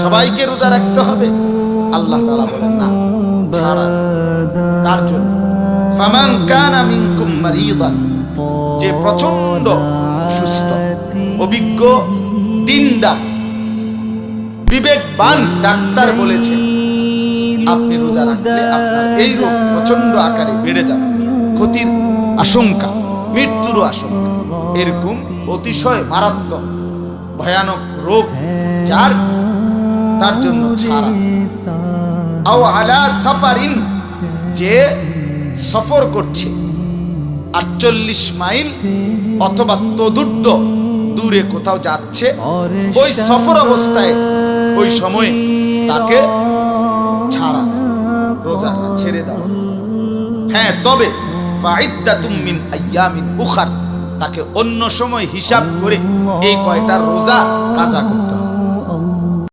সবাইকে রোজা রাখতে হবে? আল্লাহ তাআলা বলেন না, ছাড় আছে। কার জন্য? ফামান কানা মিনকুম মারিদান, যে প্রচন্ড সুস্থ, অভিজ্ঞ, দিনদার, বিবেকবান ডাক্তার বলেছে আপনি রোজা রাখলে আপনার এই রোগ প্রচন্ড আকারে বেড়ে যাবে, ক্ষতির আশঙ্কা, মৃত্যুরও আশঙ্কা, এরকম অতিশয় মারাত্মক ভয়ানক রোগ যার, তার জন্য ছাড় আছে। আও আলা সাফারিন, যে সফর করছে 48 মাইল অথবা তদূর্ধ্ব দূরে কোথাও যাচ্ছে, ওই সফর অবস্থায় ওই সময়ে তাকে ছাড় আছে, রোজা ছেড়ে দাও। হ্যাঁ, তবে ফাইদ্দাতুম মিন আইয়ামিন উখার, তাকে অন্য সময় হিসাব করে এই কয়টা রোজা কাজা করতে হবে।